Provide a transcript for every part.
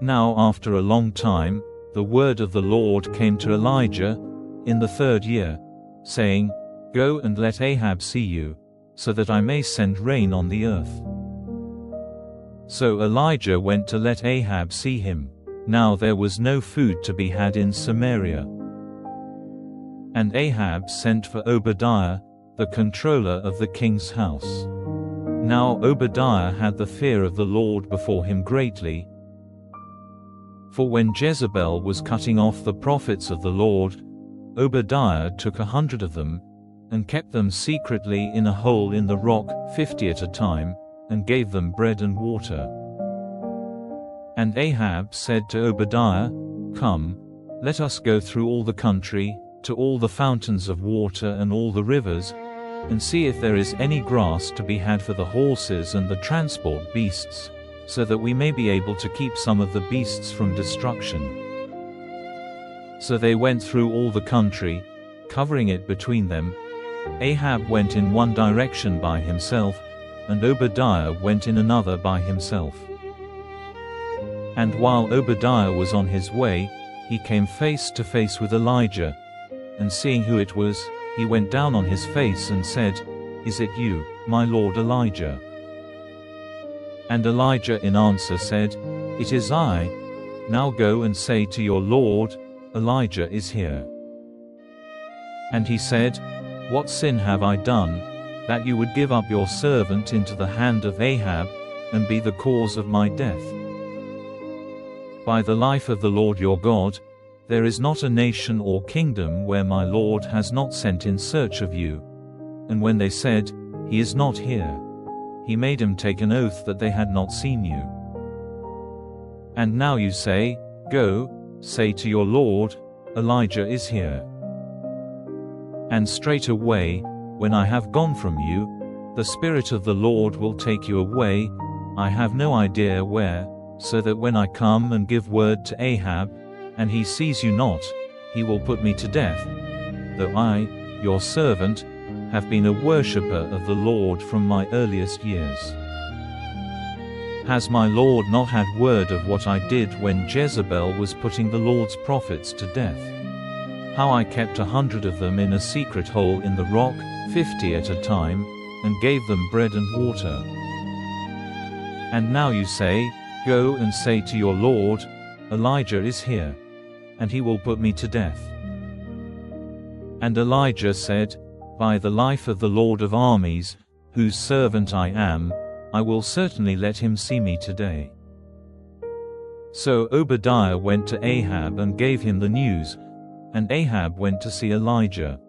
Now after a long time, the word of the Lord came to Elijah, in the 3rd year, saying, Go and let Ahab see you, so that I may send rain on the earth. So Elijah went to let Ahab see him. Now there was no food to be had in Samaria. And Ahab sent for Obadiah, the controller of the king's house. Now Obadiah had the fear of the Lord before him greatly. For when Jezebel was cutting off the prophets of the Lord, Obadiah took 100 of them, and kept them secretly in a hole in the rock, 50 at a time, and gave them bread and water. And Ahab said to Obadiah, Come, let us go through all the country, to all the fountains of water and all the rivers, and see if there is any grass to be had for the horses and the transport beasts, so that we may be able to keep some of the beasts from destruction. So they went through all the country, covering it between them. Ahab went in one direction by himself, and Obadiah went in another by himself. And while Obadiah was on his way, he came face to face with Elijah, and seeing who it was, he went down on his face and said, Is it you, my lord Elijah? And Elijah in answer said, It is I. Now go and say to your lord, Elijah is here. And he said, What sin have I done, that you would give up your servant into the hand of Ahab, and be the cause of my death? By the life of the Lord your God, there is not a nation or kingdom where my Lord has not sent in search of you. And when they said, He is not here, he made them take an oath that they had not seen you. And now you say, Go, say to your Lord, Elijah is here. And straightway, when I have gone from you, the Spirit of the Lord will take you away, I have no idea where, so that when I come and give word to Ahab, and he sees you not, he will put me to death, though I, your servant, have been a worshipper of the Lord from my earliest years. Has my Lord not had word of what I did when Jezebel was putting the Lord's prophets to death? How I kept 100 of them in a secret hole in the rock, 50 at a time, and gave them bread and water. And now you say, Go and say to your Lord, Elijah is here, and he will put me to death. And Elijah said, By the life of the Lord of armies, whose servant I am, I will certainly let him see me today. So Obadiah went to Ahab and gave him the news, and Ahab went to see Elijah.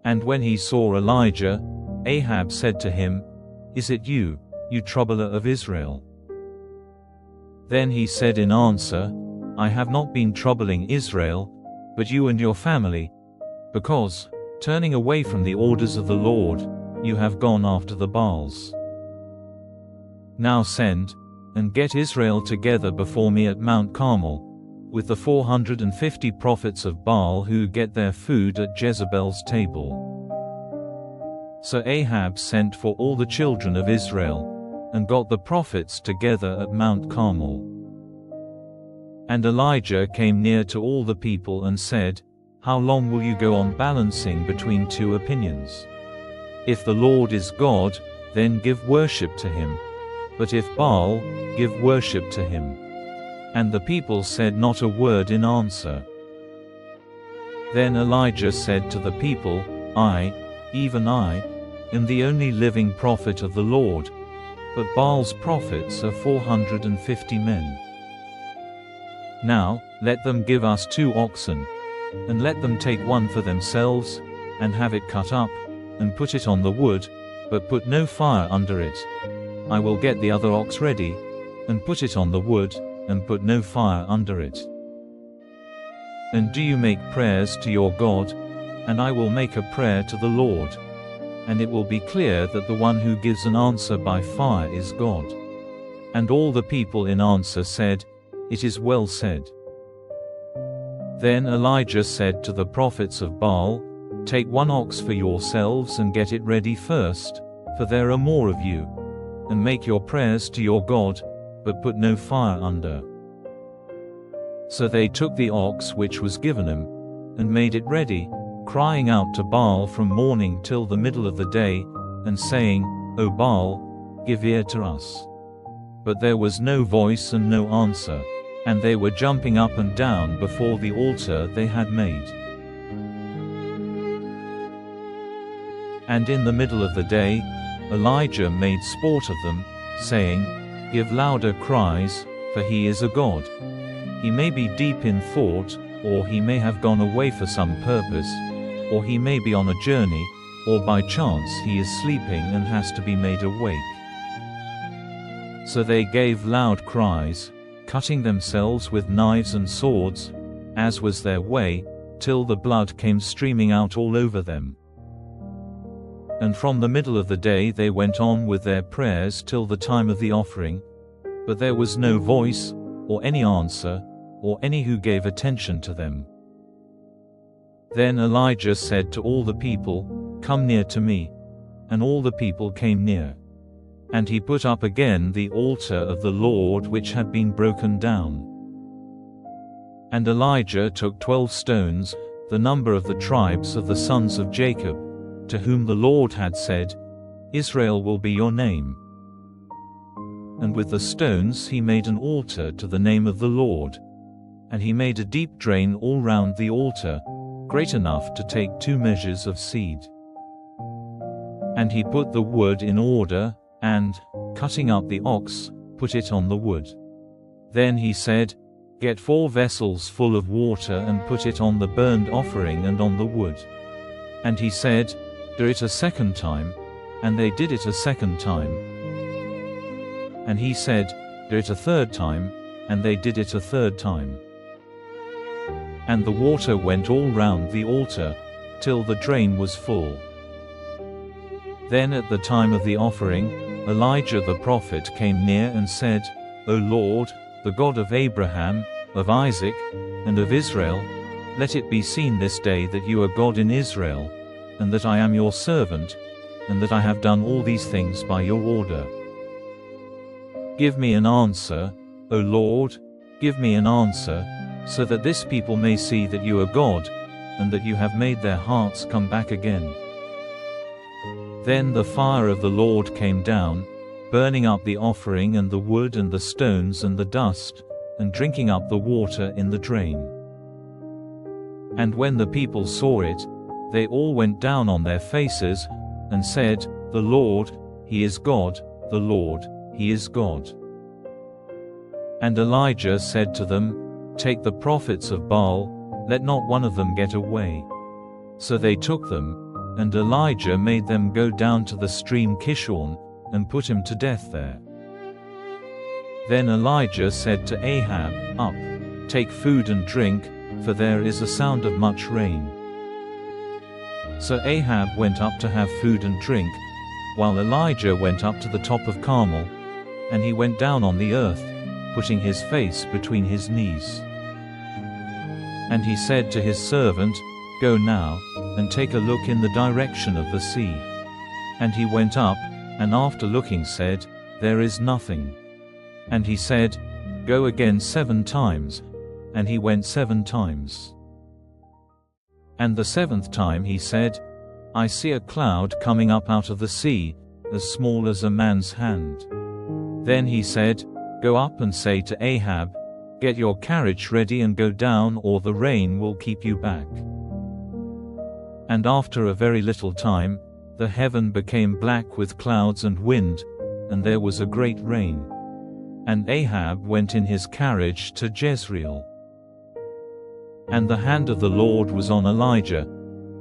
And when he saw Elijah, Ahab said to him, Is it you, you troubler of Israel? Then he said in answer, I have not been troubling Israel, but you and your family, because, turning away from the orders of the Lord, you have gone after the Baals. Now send, and get Israel together before me at Mount Carmel, with the 450 prophets of Baal who get their food at Jezebel's table. So Ahab sent for all the children of Israel, and got the prophets together at Mount Carmel. And Elijah came near to all the people and said, How long will you go on balancing between two opinions? If the Lord is God, then give worship to him. But if Baal, give worship to him. And the people said not a word in answer. Then Elijah said to the people, I, even I, am the only living prophet of the Lord, but Baal's prophets are 450 men. Now, let them give us 2 oxen, and let them take one for themselves, and have it cut up, and put it on the wood, but put no fire under it. I will get the other ox ready, and put it on the wood, and put no fire under it. And do you make prayers to your God, and I will make a prayer to the Lord, and it will be clear that the one who gives an answer by fire is God. And all the people in answer said, It is well said. Then Elijah said to the prophets of Baal, Take 1 ox for yourselves and get it ready first, for there are more of you, and make your prayers to your God, but put no fire under. So they took the ox which was given him, and made it ready, crying out to Baal from morning till the middle of the day, and saying, O Baal, give ear to us. But there was no voice and no answer, and they were jumping up and down before the altar they had made. And in the middle of the day, Elijah made sport of them, saying, Give louder cries, for he is a god. He may be deep in thought, or he may have gone away for some purpose, or he may be on a journey, or by chance he is sleeping and has to be made awake. So they gave loud cries, cutting themselves with knives and swords, as was their way, till the blood came streaming out all over them. And from the middle of the day they went on with their prayers till the time of the offering, but there was no voice, or any answer, or any who gave attention to them. Then Elijah said to all the people, Come near to me. And all the people came near. And he put up again the altar of the Lord which had been broken down. And Elijah took 12 stones, the number of the tribes of the sons of Jacob, to whom the Lord had said, Israel will be your name. And with the stones he made an altar to the name of the Lord. And he made a deep drain all round the altar, great enough to take 2 measures of seed. And he put the wood in order, and, cutting up the ox, put it on the wood. Then he said, Get 4 vessels full of water and put it on the burnt offering and on the wood. And he said, Do it a second time. And they did it a second time. And he said, Do it a third time. And they did it a third time. And the water went all round the altar, till the drain was full. Then at the time of the offering, Elijah the prophet came near and said, O Lord, the God of Abraham, of Isaac, and of Israel, let it be seen this day that you are God in Israel, and that I am your servant, and that I have done all these things by your order. Give me an answer, O Lord, give me an answer, so that this people may see that you are God, and that you have made their hearts come back again. Then the fire of the Lord came down, burning up the offering and the wood and the stones and the dust, and drinking up the water in the drain. And when the people saw it, they all went down on their faces, and said, The Lord, He is God, the Lord, He is God. And Elijah said to them, Take the prophets of Baal, let not one of them get away. So they took them, and Elijah made them go down to the stream Kishon, and put him to death there. Then Elijah said to Ahab, Up, take food and drink, for there is a sound of much rain. So Ahab went up to have food and drink, while Elijah went up to the top of Carmel, and he went down on the earth, putting his face between his knees. And he said to his servant, Go now, and take a look in the direction of the sea. And he went up, and after looking said, There is nothing. And he said, Go again 7 times. And he went 7 times. And the 7th time he said, I see a cloud coming up out of the sea, as small as a man's hand. Then he said, Go up and say to Ahab, Get your carriage ready and go down, or the rain will keep you back. And after a very little time, the heaven became black with clouds and wind, and there was a great rain. And Ahab went in his carriage to Jezreel. And the hand of the Lord was on Elijah,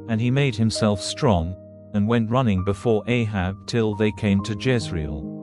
and he made himself strong, and went running before Ahab till they came to Jezreel.